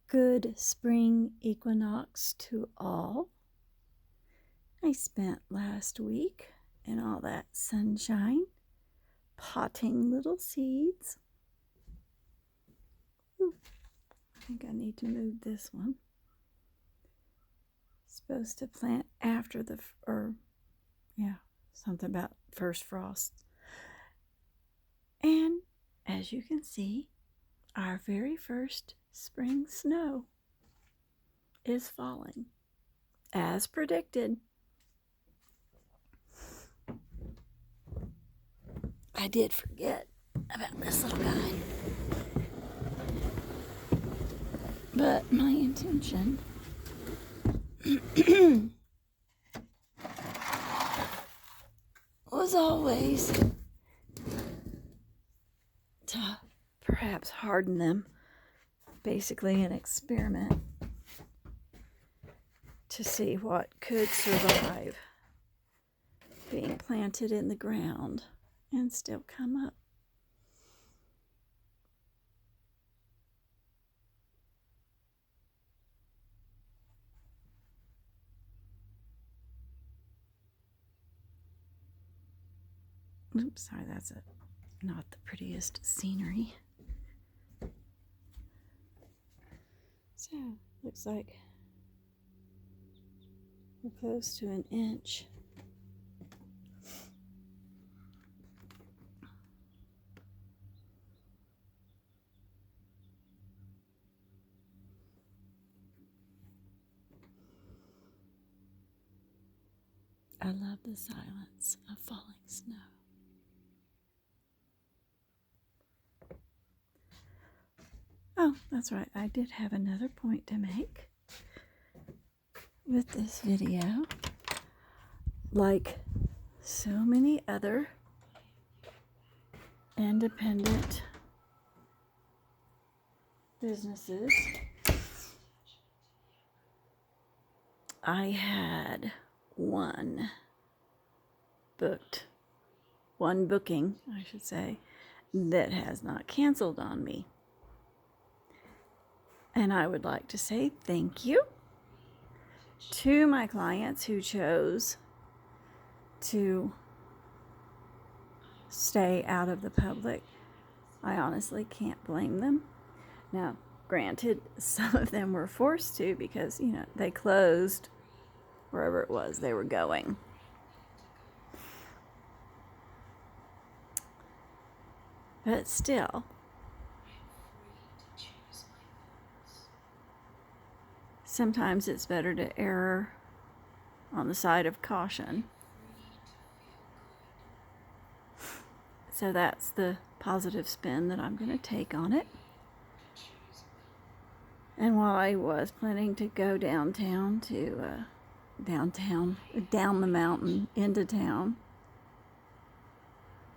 Good spring equinox to all. I spent last week in all that sunshine potting little seeds. Ooh, I think I need to move this one. Supposed to plant after something about first frost. And as you can see, our very first spring snow is falling, as predicted. I did forget about this little guy, but my intention was always to perhaps harden them, basically an experiment to see what could survive being planted in the ground and still come up. Oops, sorry, that's not the prettiest scenery. So, looks like we're close to an inch. I love the silence of falling snow. Oh, that's right. I did have another point to make with this video. Like so many other independent businesses, I had one booking, I should say, that has not canceled on me. And I would like to say thank you to my clients who chose to stay out of the public. I honestly can't blame them. Now, granted, some of them were forced to because, they closed wherever it was they were going. But still, sometimes it's better to err on the side of caution. So that's the positive spin that I'm going to take on it. And while I was planning to go downtown to down the mountain into town,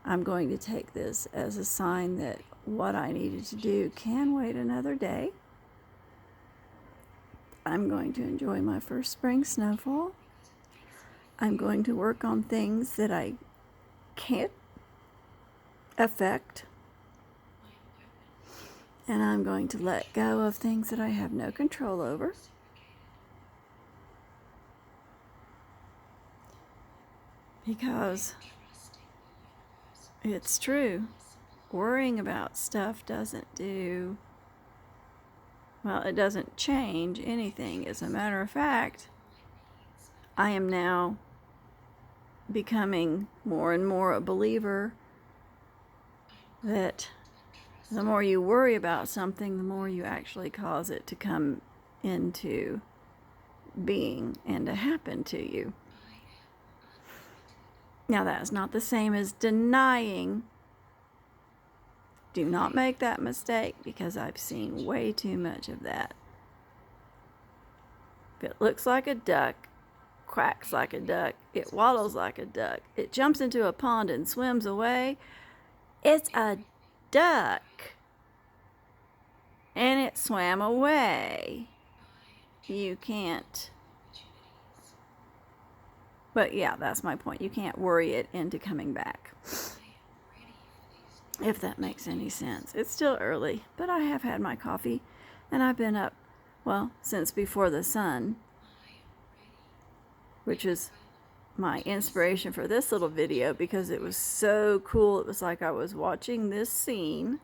I'm going to take this as a sign that what I needed to do can wait another day. I'm going to enjoy my first spring snowfall. I'm going to work on things that I can't affect. And I'm going to let go of things that I have no control over. Because it's true, worrying about stuff doesn't change anything. As a matter of fact, I am now becoming more and more a believer that the more you worry about something, the more you actually cause it to come into being and to happen to you. Now, that's not the same as denying. Do not make that mistake, because I've seen way too much of that. If it looks like a duck, quacks like a duck, it waddles like a duck, it jumps into a pond and swims away, it's a duck. And it swam away. You can't. But yeah, that's my point. You can't worry it into coming back. If that makes any sense. It's still early, but I have had my coffee and I've been up Well, since Before the Sun, which is my inspiration for this little video because it was so cool. It was like I was watching this scene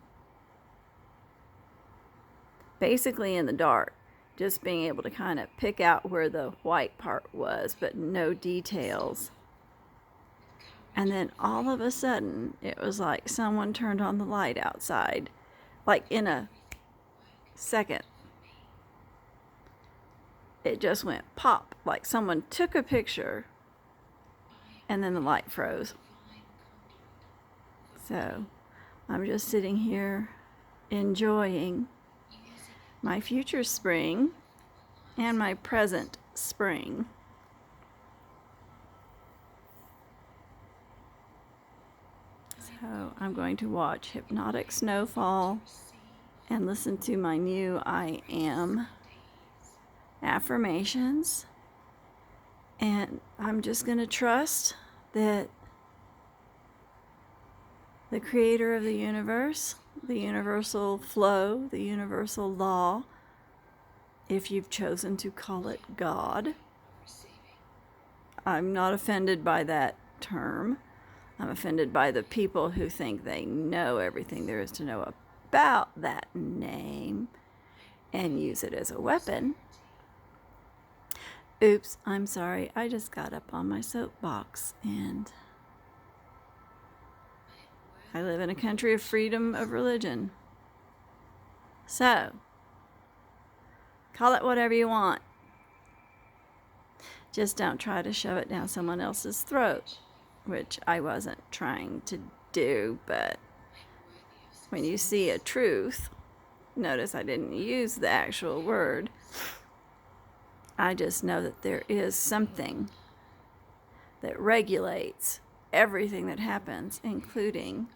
basically in the dark, just being able to kind of pick out where the white part was, but no details. And then all of a sudden, it was like someone turned on the light outside, like in a second. It just went pop, like someone took a picture and then the light froze. So I'm just sitting here enjoying my future spring and my present spring. So I'm going to watch Hypnotic Snowfall and listen to my new I Am affirmations. And I'm just going to trust that the creator of the universe, the universal flow, the universal law, if you've chosen to call it God. I'm not offended by that term. I'm offended by the people who think they know everything there is to know about that name and use it as a weapon. Oops, I'm sorry. I just got up on my soapbox, and I live in a country of freedom of religion. So, call it whatever you want. Just don't try to shove it down someone else's throat, which I wasn't trying to do, but when you see a truth, notice I didn't use the actual word. I just know that there is something that regulates everything that happens, including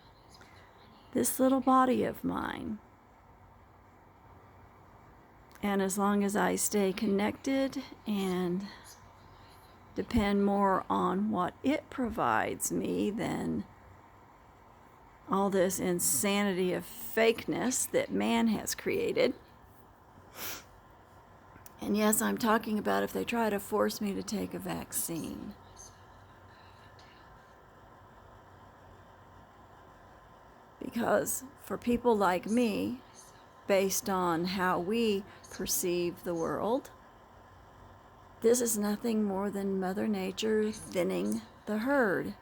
this little body of mine. And as long as I stay connected and depend more on what it provides me than all this insanity of fakeness that man has created. And yes, I'm talking about if they try to force me to take a vaccine. Because for people like me, based on how we perceive the world, this is nothing more than Mother Nature thinning the herd,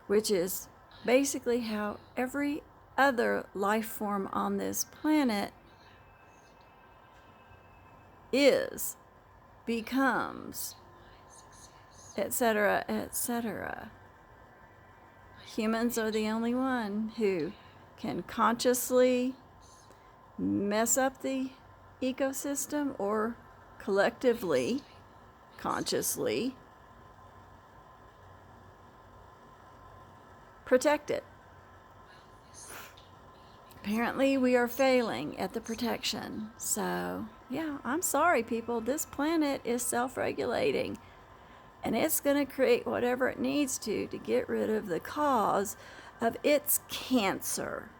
which is basically how every other life form on this planet is, becomes, etc., etc. Humans are the only one who can consciously mess up the ecosystem or collectively, consciously protect it. Apparently we are failing at the protection. So, yeah, I'm sorry, people. This planet is self-regulating. And it's going to create whatever it needs to get rid of the cause of its cancer.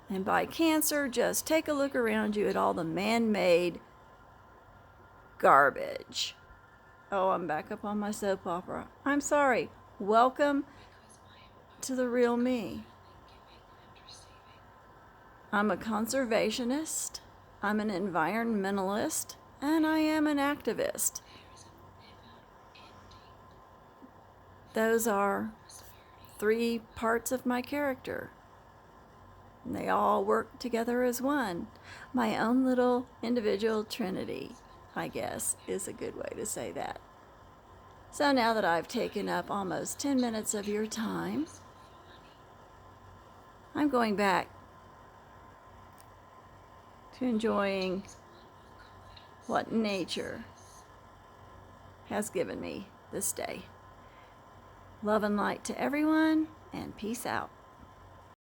And by cancer, just take a look around you at all the man-made garbage. Oh, I'm back up on my soap opera. I'm sorry. Welcome to the real me. I'm a conservationist, I'm an environmentalist, and I am an activist. Those are 3 parts of my character. And they all work together as one. My own little individual trinity, I guess, is a good way to say that. So now that I've taken up almost 10 minutes of your time, I'm going back to enjoying what nature has given me this day. Love and light to everyone, and peace out.